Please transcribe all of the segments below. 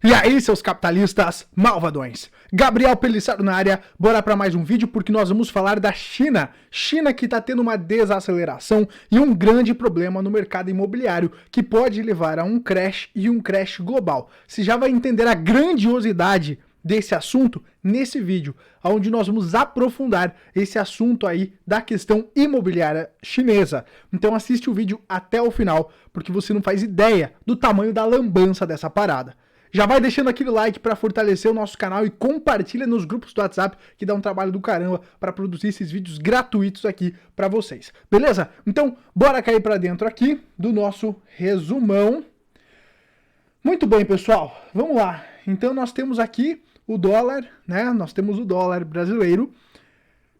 E aí, seus capitalistas malvadões? Gabriel Pelissaro na área, bora para mais um vídeo porque nós vamos falar da China. China que está tendo uma desaceleração e um grande problema no mercado imobiliário que pode levar a um crash e um crash global. Você já vai entender a grandiosidade desse assunto nesse vídeo, onde nós vamos aprofundar esse assunto aí da questão imobiliária chinesa. Então assiste o vídeo até o final, porque você não faz ideia do tamanho da lambança dessa parada. Já vai deixando aquele like para fortalecer o nosso canal e compartilha nos grupos do WhatsApp, que dá um trabalho do caramba para produzir esses vídeos gratuitos aqui para vocês. Beleza? Então, bora cair para dentro aqui do nosso resumão. Muito bem, pessoal. Vamos lá. Então, nós temos aqui o dólar, né? Nós temos o dólar brasileiro,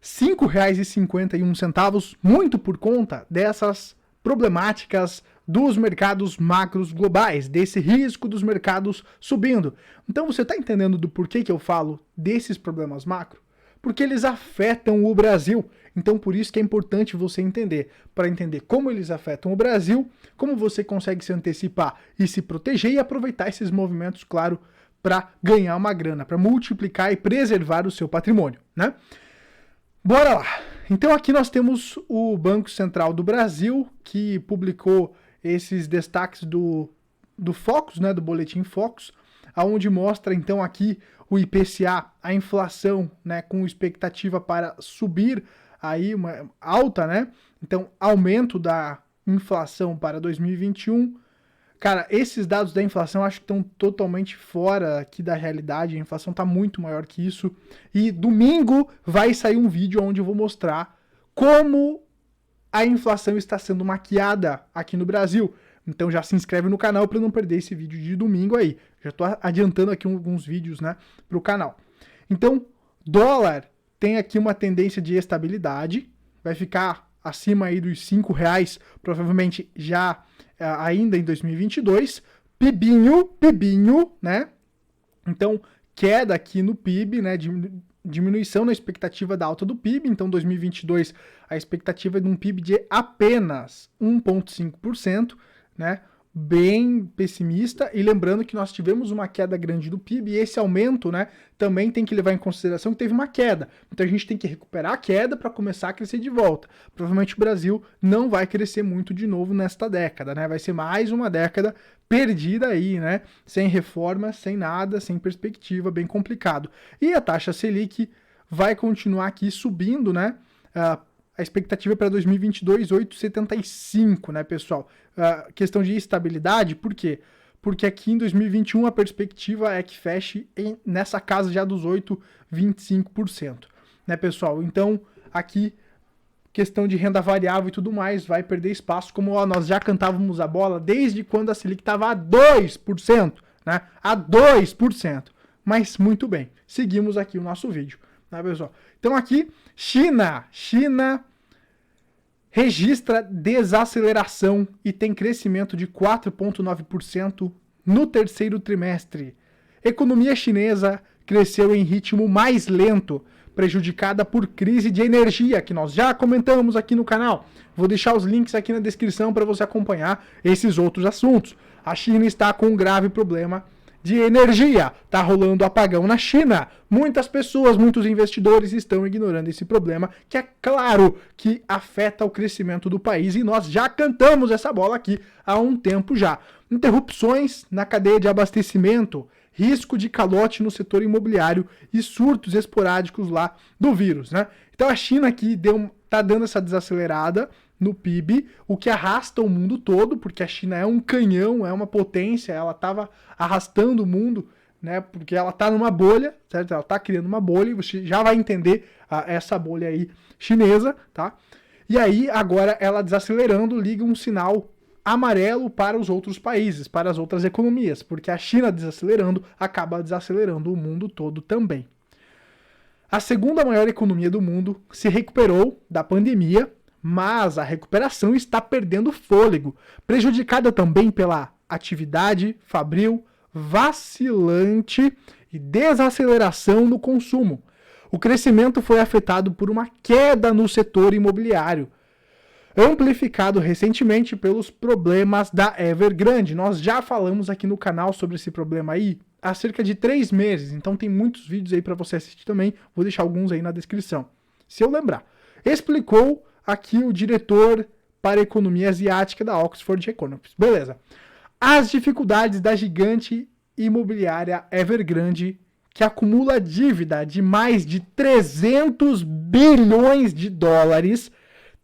R$ 5,51, muito por conta dessas problemáticas dos mercados macros globais, desse risco dos mercados subindo. Então você está entendendo do porquê que eu falo desses problemas macro? Porque eles afetam o Brasil. Então por isso que é importante você entender, para entender como eles afetam o Brasil, como você consegue se antecipar e se proteger e aproveitar esses movimentos, claro, para ganhar uma grana, para multiplicar e preservar o seu patrimônio, né? Bora lá! Então aqui nós temos o Banco Central do Brasil, que publicou esses destaques do Focus, né, do Boletim Focus, onde mostra então aqui o IPCA, a inflação, né, com expectativa para subir aí uma alta, né? Então aumento da inflação para 2021. Cara, esses dados da inflação acho que estão totalmente fora aqui da realidade, a inflação está muito maior que isso. E domingo vai sair um vídeo onde eu vou mostrar como a inflação está sendo maquiada aqui no Brasil. Então já se inscreve no canal para não perder esse vídeo de domingo aí. Já estou adiantando aqui alguns vídeos, né, para o canal. Então, dólar tem aqui uma tendência de estabilidade, vai ficar acima aí dos R$5, provavelmente já ainda em 2022, PIBinho, né? Então, queda aqui no PIB, né? Diminuição na expectativa da alta do PIB. Então, 2022, a expectativa é de um PIB de apenas 1,5%, né? Bem pessimista, e lembrando que nós tivemos uma queda grande do PIB, e esse aumento, né, também tem que levar em consideração que teve uma queda. Então a gente tem que recuperar a queda para começar a crescer de volta. Provavelmente o Brasil não vai crescer muito de novo nesta década, né? Vai ser mais uma década perdida aí, né? Sem reforma, sem nada, sem perspectiva, bem complicado. E a taxa Selic vai continuar aqui subindo, né? A expectativa para 2022, 8,75, né, pessoal? Questão de estabilidade, por quê? Porque aqui em 2021 a perspectiva é que feche nessa casa já dos 8,25%, né, pessoal? Então, aqui, questão de renda variável e tudo mais, vai perder espaço, como nós já cantávamos a bola desde quando a Selic estava a 2%, né? A 2%. Mas, muito bem, seguimos aqui o nosso vídeo, né, pessoal? Então aqui, China registra desaceleração e tem crescimento de 4,9% no terceiro trimestre. Economia chinesa cresceu em ritmo mais lento, prejudicada por crise de energia, que nós já comentamos aqui no canal. Vou deixar os links aqui na descrição para você acompanhar esses outros assuntos. A China está com um grave problema de energia. Tá rolando apagão na China. Muitas pessoas, muitos investidores estão ignorando esse problema, que é claro que afeta o crescimento do país, e nós já cantamos essa bola aqui há um tempo já. Interrupções na cadeia de abastecimento, risco de calote no setor imobiliário e surtos esporádicos lá do vírus, né? Então a China aqui tá dando essa desacelerada no PIB, o que arrasta o mundo todo, porque a China é um canhão, é uma potência, ela estava arrastando o mundo, né, porque ela está numa bolha, certo? Ela está criando uma bolha, e você já vai entender essa bolha aí chinesa, tá? E aí, agora, ela desacelerando, liga um sinal amarelo para os outros países, para as outras economias, porque a China desacelerando acaba desacelerando o mundo todo também. A segunda maior economia do mundo se recuperou da pandemia, mas a recuperação está perdendo fôlego, prejudicada também pela atividade fabril vacilante e desaceleração no consumo. O crescimento foi afetado por uma queda no setor imobiliário, amplificado recentemente pelos problemas da Evergrande. Nós já falamos aqui no canal sobre esse problema aí, há cerca de 3 meses, então tem muitos vídeos aí para você assistir também, vou deixar alguns aí na descrição, se eu lembrar. Explicou aqui o diretor para a economia asiática da Oxford Economics. Beleza. As dificuldades da gigante imobiliária Evergrande, que acumula dívida de mais de 300 bilhões de dólares,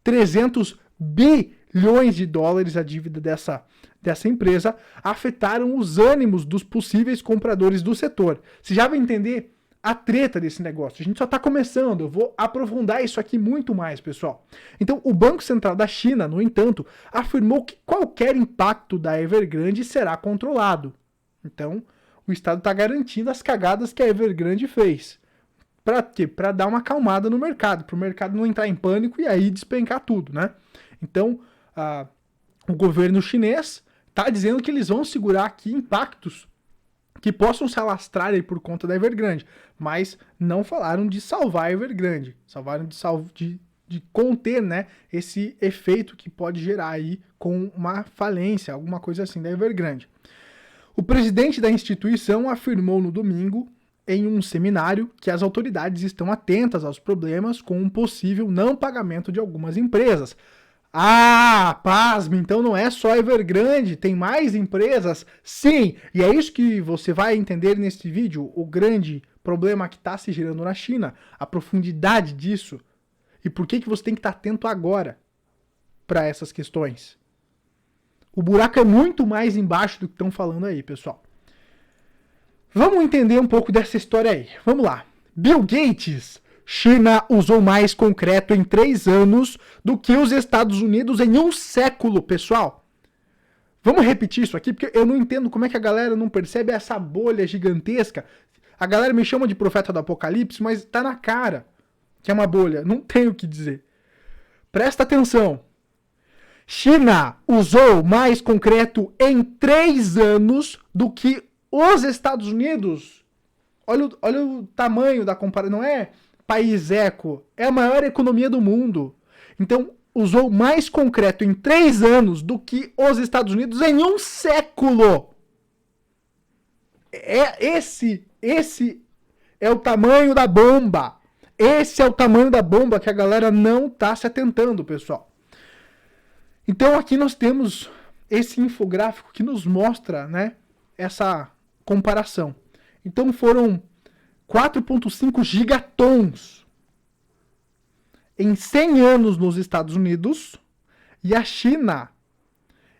300 bilhões de dólares a dívida dessa empresa, afetaram os ânimos dos possíveis compradores do setor. Você já vai entender a treta desse negócio. A gente só está começando, eu vou aprofundar isso aqui muito mais, pessoal. Então, o Banco Central da China, no entanto, afirmou que qualquer impacto da Evergrande será controlado. Então, o Estado está garantindo as cagadas que a Evergrande fez. Para quê? Para dar uma acalmada no mercado, para o mercado não entrar em pânico e aí despencar tudo, né? Então, o governo chinês está dizendo que eles vão segurar aqui impactos que possam se alastrar aí por conta da Evergrande, mas não falaram de salvar a Evergrande, falaram de conter, né, esse efeito que pode gerar aí com uma falência, alguma coisa assim da Evergrande. O presidente da instituição afirmou no domingo, em um seminário, que as autoridades estão atentas aos problemas com um possível não pagamento de algumas empresas. Ah, pasme, então não é só a Evergrande, tem mais empresas? Sim, e é isso que você vai entender nesse vídeo, o grande problema que está se gerando na China, a profundidade disso, e por que você tem que estar atento agora para essas questões. O buraco é muito mais embaixo do que estão falando aí, pessoal. Vamos entender um pouco dessa história aí. Vamos lá. Bill Gates. China usou mais concreto em 3 anos do que os Estados Unidos em um século, pessoal. Vamos repetir isso aqui, porque eu não entendo como é que a galera não percebe essa bolha gigantesca. A galera me chama de profeta do apocalipse, mas tá na cara que é uma bolha. Não tenho o que dizer. Presta atenção. China usou mais concreto em 3 anos do que os Estados Unidos. Olha o tamanho da comparação. Não é país eco, é a maior economia do mundo. Então, usou mais concreto em 3 anos do que os Estados Unidos em um século. Esse é o tamanho da bomba. Esse é o tamanho da bomba que a galera não está se atentando, pessoal. Então, aqui nós temos esse infográfico que nos mostra, né, essa comparação. Então, foram 4,5 gigatons em 100 anos nos Estados Unidos, e a China,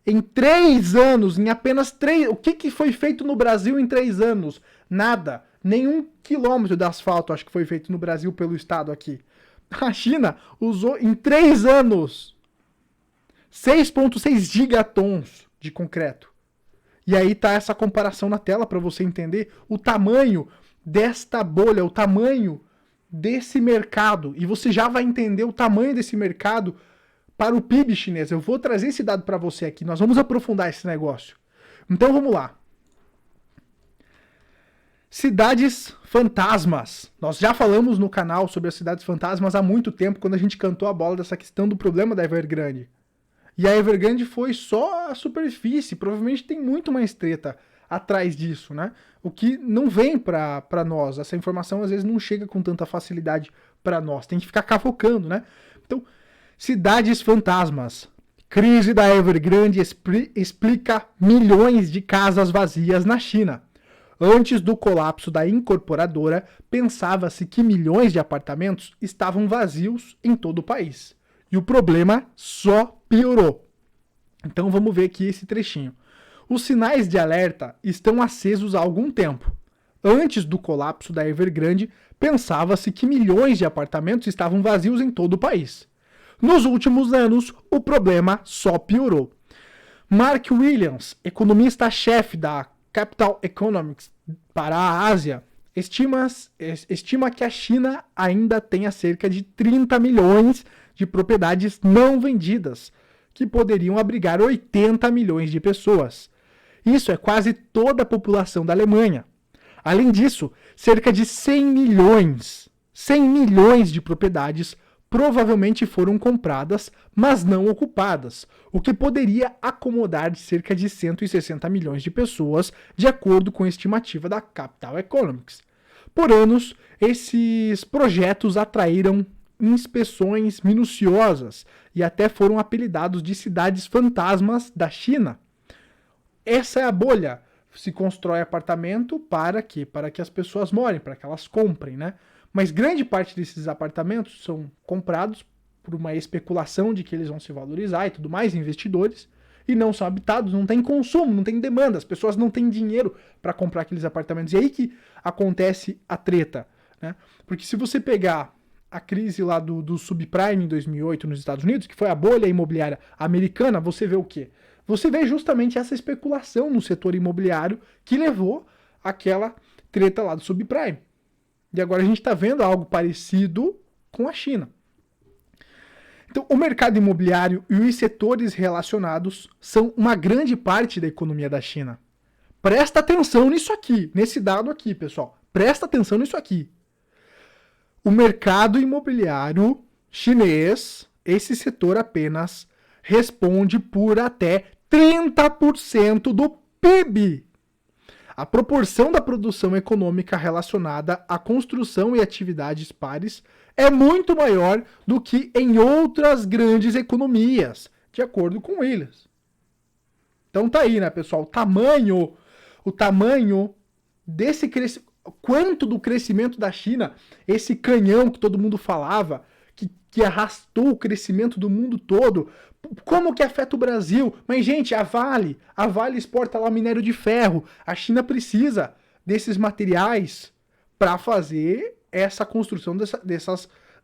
em 3 anos, em apenas 3... O que foi feito no Brasil em 3 anos? Nada. Nenhum quilômetro de asfalto acho que foi feito no Brasil pelo Estado aqui. A China usou em 3 anos 6,6 gigatons de concreto. E aí tá essa comparação na tela para você entender o tamanho desta bolha, o tamanho desse mercado. E você já vai entender o tamanho desse mercado para o PIB chinês. Eu vou trazer esse dado para você aqui. Nós vamos aprofundar esse negócio. Então vamos lá. Cidades fantasmas. Nós já falamos no canal sobre as cidades fantasmas há muito tempo, quando a gente cantou a bola dessa questão do problema da Evergrande. E a Evergrande foi só a superfície, provavelmente tem muito mais treta atrás disso, né? O que não vem para nós, essa informação às vezes não chega com tanta facilidade para nós, tem que ficar cavocando, né? Então, cidades fantasmas. Crise da Evergrande explica milhões de casas vazias na China. Antes do colapso da incorporadora, pensava-se que milhões de apartamentos estavam vazios em todo o país. E o problema só piorou. Então vamos ver aqui esse trechinho. Os sinais de alerta estão acesos há algum tempo. Antes do colapso da Evergrande, pensava-se que milhões de apartamentos estavam vazios em todo o país. Nos últimos anos, o problema só piorou. Mark Williams, economista-chefe da Capital Economics para a Ásia, estima que a China ainda tenha cerca de 30 milhões de propriedades não vendidas, que poderiam abrigar 80 milhões de pessoas. Isso é quase toda a população da Alemanha. Além disso, cerca de 100 milhões de propriedades provavelmente foram compradas, mas não ocupadas, o que poderia acomodar cerca de 160 milhões de pessoas, de acordo com a estimativa da Capital Economics. Por anos, esses projetos atraíram inspeções minuciosas e até foram apelidados de cidades fantasmas da China. Essa é a bolha. Se constrói apartamento para quê? Para que as pessoas morem, para que elas comprem, né? Mas grande parte desses apartamentos são comprados por uma especulação de que eles vão se valorizar e tudo mais, investidores, e não são habitados, não tem consumo, não tem demanda, as pessoas não têm dinheiro para comprar aqueles apartamentos. E aí que acontece a treta, né? Porque se você pegar a crise lá do subprime em 2008 nos Estados Unidos, que foi a bolha imobiliária americana, você vê o quê? Você vê justamente essa especulação no setor imobiliário que levou àquela treta lá do subprime. E agora a gente está vendo algo parecido com a China. Então, o mercado imobiliário e os setores relacionados são uma grande parte da economia da China. Presta atenção nisso aqui, nesse dado aqui, pessoal. Presta atenção nisso aqui. O mercado imobiliário chinês, esse setor apenas responde por até 30% do PIB. A proporção da produção econômica relacionada à construção e atividades pares é muito maior do que em outras grandes economias, de acordo com eles. Então tá aí, né, pessoal? O tamanho desse crescimento, quanto do crescimento da China, esse canhão que todo mundo falava, que arrastou o crescimento do mundo todo, como que afeta o Brasil? Mas, gente, a Vale exporta lá minério de ferro. A China precisa desses materiais para fazer essa construção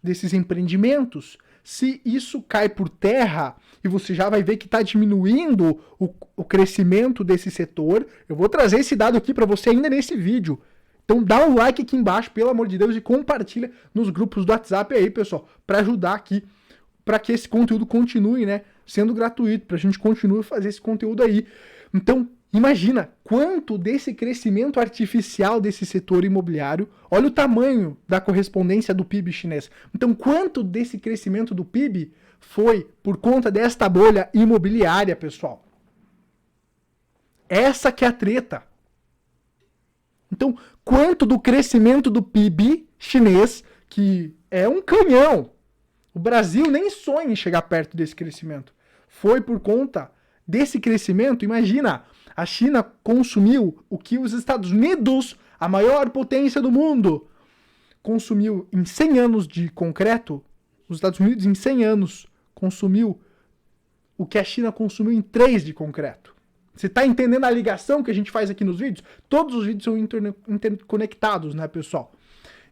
desses empreendimentos. Se isso cai por terra, e você já vai ver que está diminuindo o crescimento desse setor, eu vou trazer esse dado aqui para você ainda nesse vídeo. Então dá um like aqui embaixo, pelo amor de Deus, e compartilha nos grupos do WhatsApp aí, pessoal, para ajudar aqui, para que esse conteúdo continue, né, sendo gratuito, para a gente continuar a fazer esse conteúdo aí. Então, imagina quanto desse crescimento artificial desse setor imobiliário, olha o tamanho da correspondência do PIB chinês. Então, quanto desse crescimento do PIB foi por conta desta bolha imobiliária, pessoal? Essa que é a treta. Então, quanto do crescimento do PIB chinês, que é um canhão, o Brasil nem sonha em chegar perto desse crescimento, foi por conta desse crescimento. Imagina, a China consumiu o que os Estados Unidos, a maior potência do mundo, consumiu em 100 anos de concreto. Os Estados Unidos, em 100 anos, consumiu o que a China consumiu em 3 de concreto. Você está entendendo a ligação que a gente faz aqui nos vídeos? Todos os vídeos são interconectados, né, pessoal?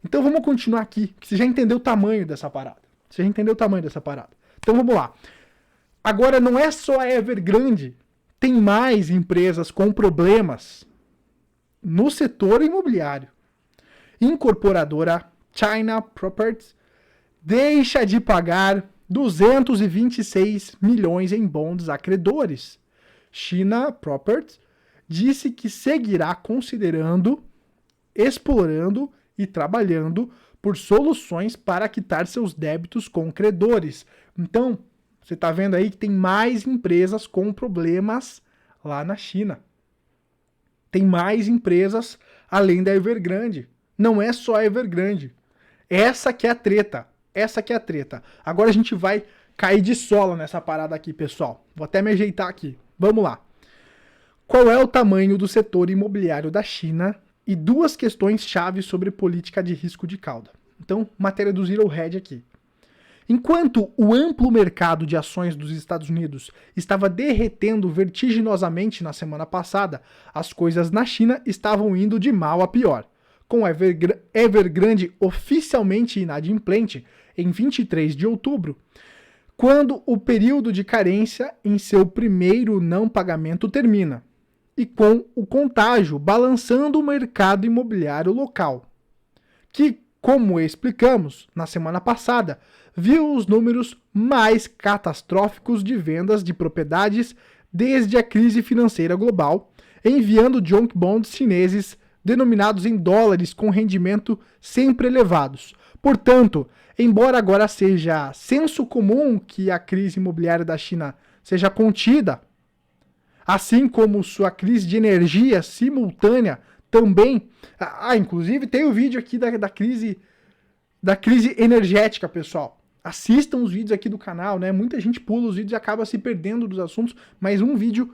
Então vamos continuar aqui, que você já entendeu o tamanho dessa parada. Então vamos lá. Agora não é só a Evergrande, tem mais empresas com problemas no setor imobiliário. Incorporadora China Properties deixa de pagar 226 milhões em bonds a credores. China Properties disse que seguirá considerando, explorando e trabalhando por soluções para quitar seus débitos com credores. Então, você está vendo aí que tem mais empresas com problemas lá na China. Tem mais empresas além da Evergrande. Não é só a Evergrande. Essa que é a treta. Agora a gente vai cair de sola nessa parada aqui, pessoal. Vou até me ajeitar aqui. Vamos lá. Qual é o tamanho do setor imobiliário da China? E 2 questões chave sobre política de risco de cauda. Então, matéria do Zero Hedge aqui. Enquanto o amplo mercado de ações dos Estados Unidos estava derretendo vertiginosamente na semana passada, as coisas na China estavam indo de mal a pior. Com a Evergrande oficialmente inadimplente em 23 de outubro, quando o período de carência em seu primeiro não pagamento termina, e com o contágio balançando o mercado imobiliário local, que, como explicamos na semana passada, viu os números mais catastróficos de vendas de propriedades desde a crise financeira global, enviando junk bonds chineses denominados em dólares com rendimento sempre elevados. Portanto, embora agora seja senso comum que a crise imobiliária da China seja contida, assim como sua crise de energia simultânea também. Inclusive tem o vídeo aqui da crise energética, pessoal. Assistam os vídeos aqui do canal, né? Muita gente pula os vídeos e acaba se perdendo dos assuntos, mas um vídeo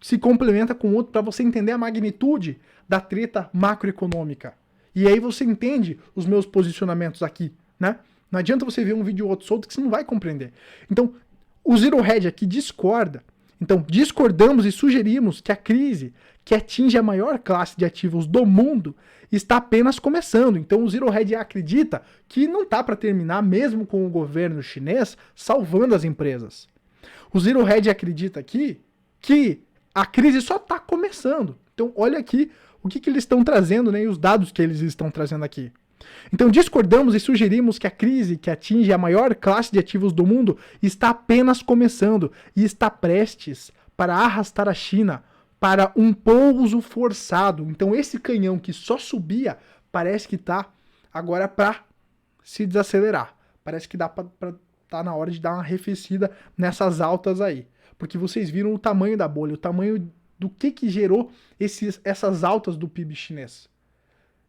se complementa com o outro para você entender a magnitude da treta macroeconômica. E aí você entende os meus posicionamentos aqui, né? Não adianta você ver um vídeo ou outro solto que você não vai compreender. Então, o Zero Hedge aqui discorda. Então, discordamos e sugerimos que a crise que atinge a maior classe de ativos do mundo está apenas começando. Então, o Zero Hedge acredita que não está para terminar mesmo com o governo chinês salvando as empresas. O Zero Hedge acredita aqui que a crise só está começando. Então, olha aqui o que eles estão trazendo, né, e os dados que eles estão trazendo aqui. Então, discordamos e sugerimos que a crise que atinge a maior classe de ativos do mundo está apenas começando e está prestes para arrastar a China para um pouso forçado. Então, esse canhão que só subia parece que está agora para se desacelerar. Parece que dá para tá na hora de dar uma arrefecida nessas altas aí. Porque vocês viram o tamanho da bolha, o tamanho do que gerou essas altas do PIB chinês.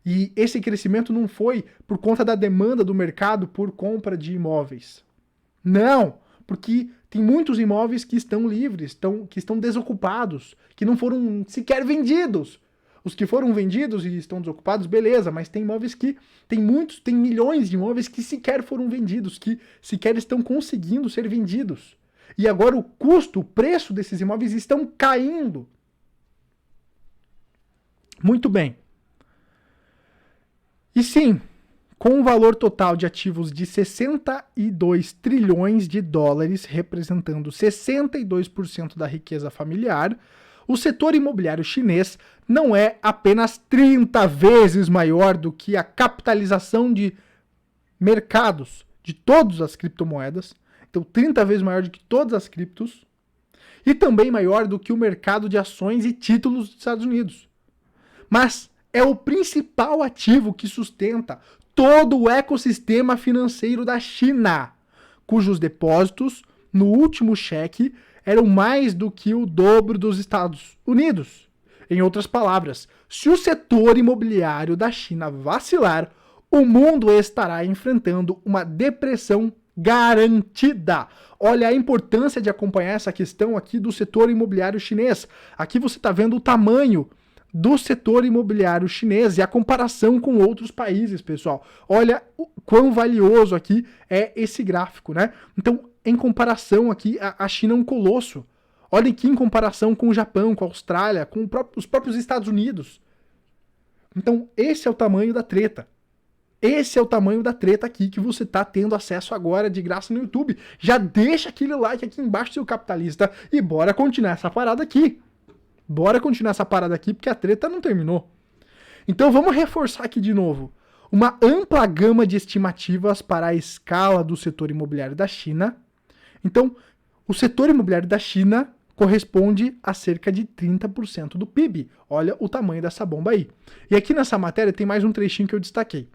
E esse crescimento não foi por conta da demanda do mercado por compra de imóveis. Não, porque tem muitos imóveis que estão livres, que estão desocupados, que não foram sequer vendidos. Os que foram vendidos e estão desocupados, beleza, mas tem imóveis que... tem milhões de imóveis que sequer foram vendidos, que sequer estão conseguindo ser vendidos. E agora o custo, o preço desses imóveis estão caindo. Muito bem. E sim, com um valor total de ativos de 62 trilhões de dólares, representando 62% da riqueza familiar, o setor imobiliário chinês não é apenas 30 vezes maior do que a capitalização de mercados de todas as criptomoedas, então 30 vezes maior do que todas as criptos, e também maior do que o mercado de ações e títulos dos Estados Unidos. Mas é o principal ativo que sustenta todo o ecossistema financeiro da China, cujos depósitos no último cheque eram mais do que o dobro dos Estados Unidos. Em outras palavras, se o setor imobiliário da China vacilar, o mundo estará enfrentando uma depressão garantida. Olha a importância de acompanhar essa questão aqui do setor imobiliário chinês. Aqui você está vendo o tamanho do setor imobiliário chinês e a comparação com outros países, pessoal. Olha o quão valioso aqui é esse gráfico, né? Então, em comparação aqui, a China é um colosso. Olha aqui em comparação com o Japão, com a Austrália, com os próprios Estados Unidos. Então, esse é o tamanho da treta. Esse é o tamanho da treta aqui que você está tendo acesso agora de graça no YouTube. Já deixa aquele like aqui embaixo, seu capitalista, e bora continuar essa parada aqui. Bora continuar essa parada aqui, porque a treta não terminou. Então vamos reforçar aqui de novo. Uma ampla gama de estimativas para a escala do setor imobiliário da China. Então, o setor imobiliário da China corresponde a cerca de 30% do PIB. Olha o tamanho dessa bomba aí. E aqui nessa matéria tem mais um trechinho que eu destaquei.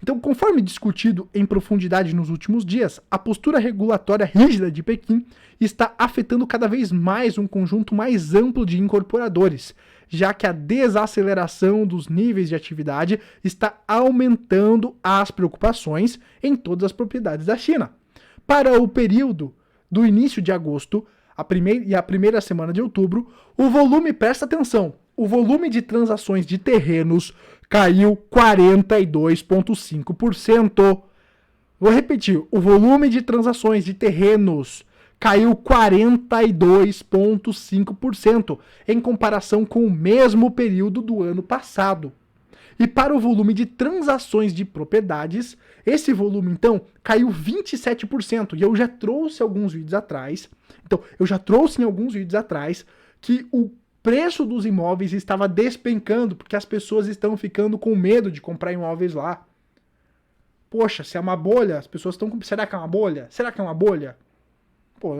Então, conforme discutido em profundidade nos últimos dias, a postura regulatória rígida de Pequim está afetando cada vez mais um conjunto mais amplo de incorporadores, já que a desaceleração dos níveis de atividade está aumentando as preocupações em todas as propriedades da China. Para o período do início de agosto a primeira semana de outubro, o volume, presta atenção, o volume de transações de terrenos caiu 42,5%. Vou repetir, o volume de transações de terrenos caiu 42,5% em comparação com o mesmo período do ano passado. E para o volume de transações de propriedades, esse volume, então, caiu 27%. E eu já trouxe alguns vídeos atrás. Então, eu já trouxe em alguns vídeos atrás que o preço dos imóveis estava despencando, porque as pessoas estão ficando com medo de comprar imóveis lá. Poxa, se é uma bolha, as pessoas estão com... Será que é uma bolha? Será que é uma bolha? Pô,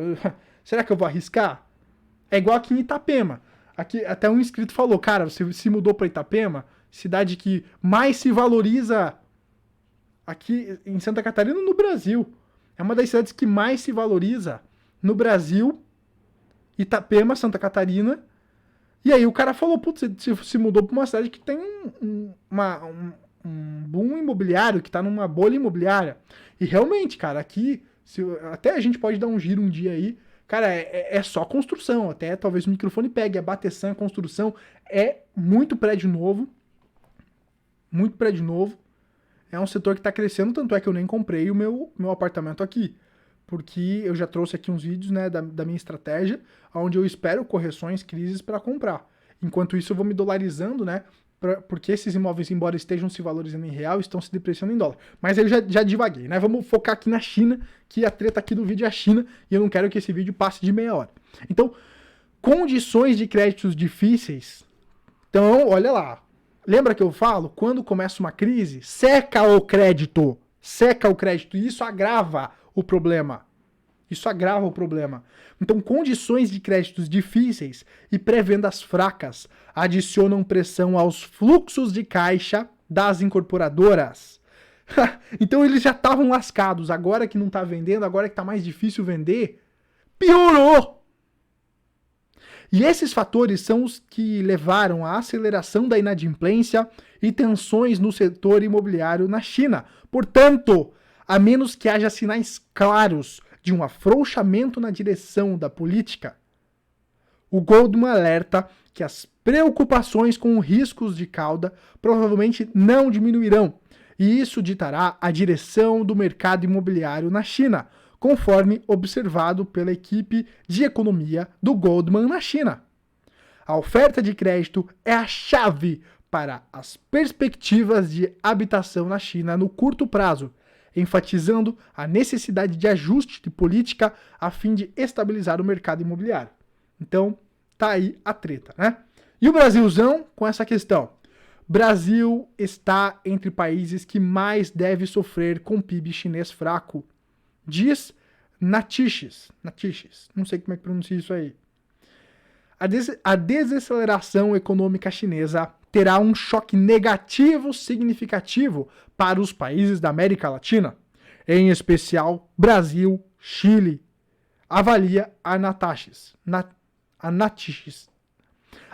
será que eu vou arriscar? É igual aqui em Itapema. Aqui até um inscrito falou, cara, você se mudou para Itapema? cidade que mais se valoriza aqui em Santa Catarina, no Brasil. É uma das cidades que mais se valoriza no Brasil, Itapema, Santa Catarina. E aí o cara falou, putz, se mudou para uma cidade que tem um boom imobiliário, que tá numa bolha imobiliária. E realmente, cara, aqui, até a gente pode dar um giro um dia aí, cara, é só construção, até talvez o microfone pegue, a bateção, a construção, é muito prédio novo, é um setor que tá crescendo, tanto é que eu nem comprei o meu apartamento aqui, porque eu já trouxe aqui uns vídeos, né, da minha estratégia, onde eu espero correções, crises para comprar. Enquanto isso eu vou me dolarizando, né, porque esses imóveis, embora estejam se valorizando em real, estão se depreciando em dólar. Mas aí eu já divaguei, né? Vamos focar aqui na China, que a treta aqui do vídeo é a China, e eu não quero que esse vídeo passe de meia hora. Então, condições de créditos difíceis. Então, olha lá. Lembra que eu falo? Quando começa uma crise, seca o crédito. Seca o crédito. E isso agrava o problema. Então, condições de créditos difíceis e pré-vendas fracas adicionam pressão aos fluxos de caixa das incorporadoras. Então, eles já estavam lascados. Agora que não está vendendo, agora que está mais difícil vender, piorou! E esses fatores são os que levaram à aceleração da inadimplência e tensões no setor imobiliário na China. Portanto, a menos que haja sinais claros de um afrouxamento na direção da política, o Goldman alerta que as preocupações com riscos de cauda provavelmente não diminuirão, e isso ditará a direção do mercado imobiliário na China, conforme observado pela equipe de economia do Goldman na China. A oferta de crédito é a chave para as perspectivas de habitação na China no curto prazo, enfatizando a necessidade de ajuste de política a fim de estabilizar o mercado imobiliário. Então, tá aí a treta, né? E o Brasilzão com essa questão? Brasil está entre países que mais deve sofrer com PIB chinês fraco. Diz Natixis, não sei como é que pronuncia isso aí. A desaceleração econômica chinesa terá um choque negativo significativo para os países da América Latina, em especial Brasil, Chile, avalia a Natixis.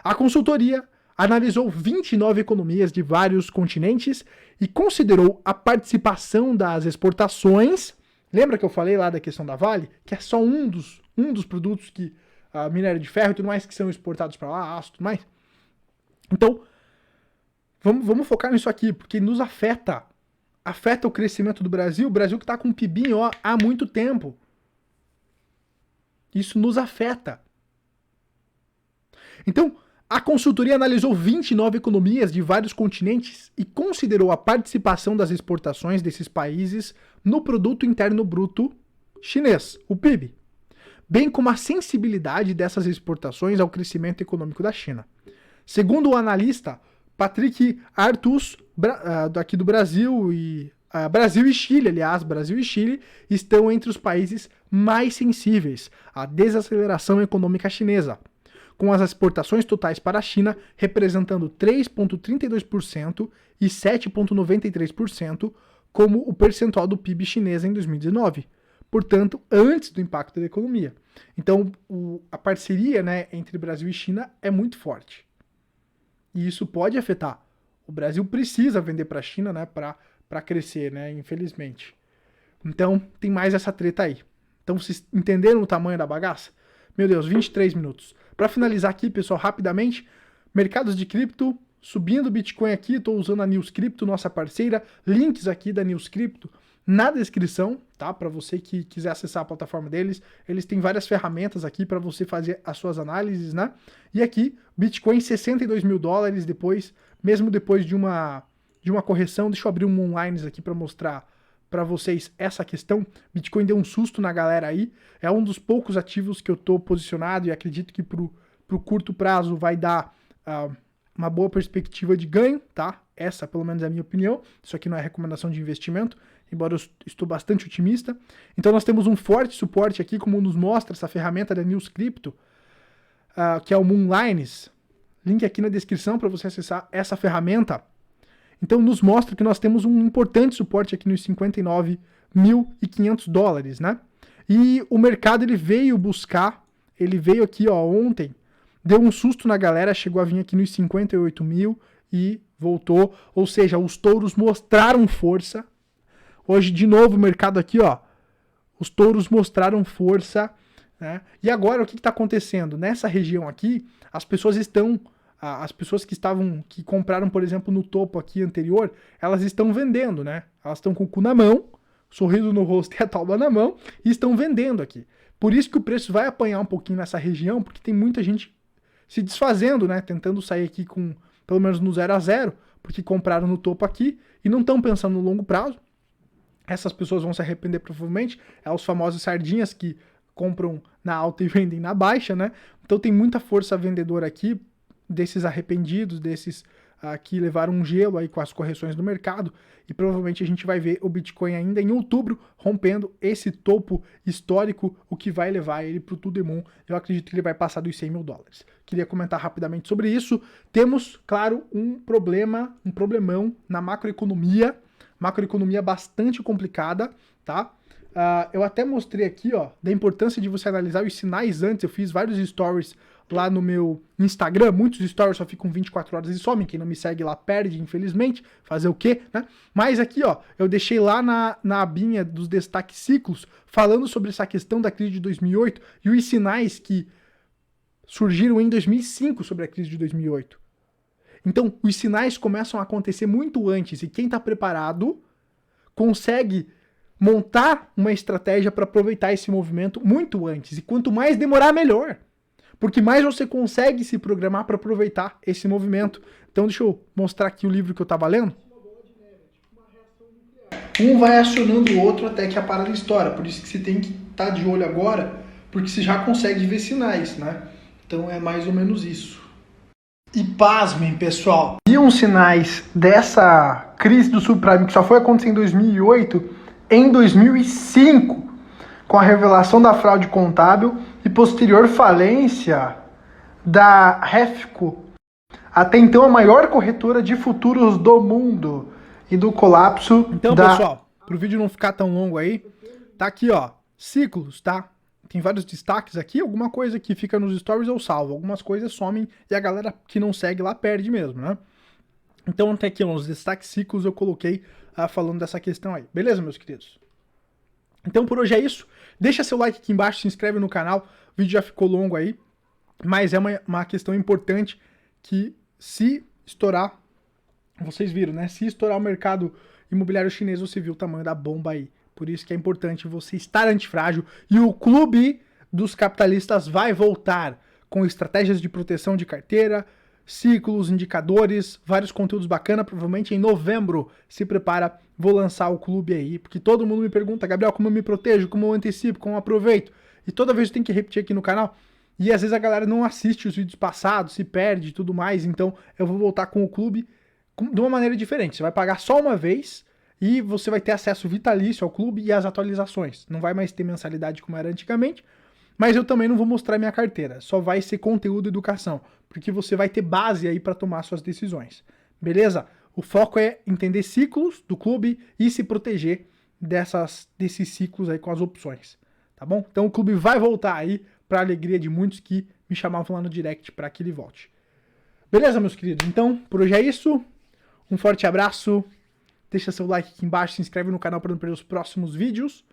A consultoria analisou 29 economias de vários continentes e considerou a participação das exportações. Lembra que eu falei lá da questão da Vale? Que é só um dos produtos que minério de ferro e tudo mais que são exportados para lá, aço e tudo mais. Então, vamos focar nisso aqui, porque nos afeta. Afeta o crescimento do Brasil. O Brasil que está com um PIB há muito tempo. Isso nos afeta. Então, a consultoria analisou 29 economias de vários continentes e considerou a participação das exportações desses países no Produto Interno Bruto chinês, o PIB, bem como a sensibilidade dessas exportações ao crescimento econômico da China. Segundo o analista Patrick Artus, aqui do Brasil, Brasil e Chile, aliás, Brasil e Chile estão entre os países mais sensíveis à desaceleração econômica chinesa, com as exportações totais para a China representando 3,32% e 7,93% como o percentual do PIB chinês em 2019. Portanto, antes do impacto da economia. Então, a parceria, né, entre Brasil e China é muito forte. E isso pode afetar. O Brasil precisa vender para a China, né, para crescer, né, infelizmente. Então, tem mais essa treta aí. Então, vocês entenderam o tamanho da bagaça? Meu Deus, 23 minutos. Para finalizar aqui, pessoal, rapidamente, mercados de cripto, subindo o Bitcoin aqui, estou usando a News Crypto, nossa parceira, links aqui da News Crypto na descrição, tá? Para você que quiser acessar a plataforma deles, eles têm várias ferramentas aqui para você fazer as suas análises, né? E aqui, Bitcoin 62 mil dólares mesmo depois de uma correção. Deixa eu abrir um Moonlines aqui para mostrar para vocês essa questão. Bitcoin deu um susto na galera aí, é um dos poucos ativos que eu estou posicionado e acredito que pro curto prazo vai dar uma boa perspectiva de ganho, tá? Essa, pelo menos, é a minha opinião. Isso aqui não é recomendação de investimento, embora eu estou bastante otimista. Então nós temos um forte suporte aqui, como nos mostra essa ferramenta da News Crypto, que é o Moonlines. Link aqui na descrição para você acessar essa ferramenta. Então nos mostra que nós temos um importante suporte aqui nos 59.500 dólares, né? E o mercado ele veio aqui ó, ontem, deu um susto na galera, chegou a vir aqui nos 58 mil e voltou, ou seja, os touros mostraram força. Hoje de novo o mercado aqui, ó, os touros mostraram força, né? E agora o que está acontecendo? Nessa região aqui, as pessoas que compraram, por exemplo, no topo aqui anterior, elas estão vendendo, né? Elas estão com o cu na mão, sorriso no rosto e a tauba na mão, e estão vendendo aqui. Por isso que o preço vai apanhar um pouquinho nessa região, porque tem muita gente se desfazendo, né? Tentando sair aqui com, pelo menos no 0 a 0, porque compraram no topo aqui e não estão pensando no longo prazo. Essas pessoas vão se arrepender provavelmente, é os famosos sardinhas que compram na alta e vendem na baixa, né? Então tem muita força vendedora aqui, desses arrependidos, desses que levaram um gelo aí com as correções do mercado, e provavelmente a gente vai ver o Bitcoin ainda em outubro rompendo esse topo histórico, o que vai levar ele para o to the moon. Eu acredito que ele vai passar dos 100 mil dólares. Queria comentar rapidamente sobre isso. Temos, claro, um problemão na macroeconomia bastante complicada, tá? Eu até mostrei aqui, ó, da importância de você analisar os sinais antes. Eu fiz vários stories lá no meu Instagram, muitos stories só ficam 24 horas e somem, quem não me segue lá perde, infelizmente, fazer o quê, né? Mas aqui, ó, eu deixei lá na abinha dos destaques ciclos, falando sobre essa questão da crise de 2008 e os sinais que surgiram em 2005 sobre a crise de 2008. Então, os sinais começam a acontecer muito antes, e quem está preparado consegue montar uma estratégia para aproveitar esse movimento muito antes. E quanto mais demorar, melhor. Porque mais você consegue se programar para aproveitar esse movimento. Então deixa eu mostrar aqui o livro que eu estava lendo. Um vai acionando o outro até que a parada estoura. Por isso que você tem que estar de olho agora, porque você já consegue ver sinais, né? Então é mais ou menos isso. E pasmem, pessoal. E uns sinais dessa crise do subprime que só foi acontecer em 2008, em 2005, com a revelação da fraude contábil e posterior falência da Refco, até então a maior corretora de futuros do mundo, e do colapso pessoal, pro vídeo não ficar tão longo aí, tá aqui, ó, ciclos, tá? Tem vários destaques aqui, alguma coisa que fica nos stories eu salvo, algumas coisas somem e a galera que não segue lá perde mesmo, né? Então até aqui, nos destaques ciclos eu coloquei falando dessa questão aí. Beleza, meus queridos? Então por hoje é isso. Deixa seu like aqui embaixo, se inscreve no canal. O vídeo já ficou longo aí, mas é uma questão importante que se estourar, vocês viram, né? Se estourar o mercado imobiliário chinês, você viu o tamanho da bomba aí. Por isso que é importante você estar antifrágil. E o clube dos capitalistas vai voltar com estratégias de proteção de carteira, ciclos, indicadores, vários conteúdos bacanas. Provavelmente em novembro, se prepara, vou lançar o clube aí. Porque todo mundo me pergunta, Gabriel, como eu me protejo, como eu antecipo, como eu aproveito. E toda vez eu tenho que repetir aqui no canal. E às vezes a galera não assiste os vídeos passados, se perde e tudo mais. Então eu vou voltar com o clube de uma maneira diferente. Você vai pagar só uma vez e você vai ter acesso vitalício ao clube e às atualizações. Não vai mais ter mensalidade como era antigamente. Mas eu também não vou mostrar minha carteira. Só vai ser conteúdo e educação. Porque você vai ter base aí para tomar suas decisões. Beleza? O foco é entender ciclos do clube e se proteger desses ciclos aí com as opções. Tá bom? Então o clube vai voltar aí para a alegria de muitos que me chamavam lá no direct para que ele volte. Beleza, meus queridos? Então, por hoje é isso. Um forte abraço. Deixa seu like aqui embaixo, se inscreve no canal para não perder os próximos vídeos.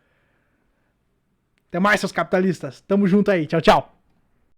Até mais, seus capitalistas. Tamo junto aí. Tchau, tchau.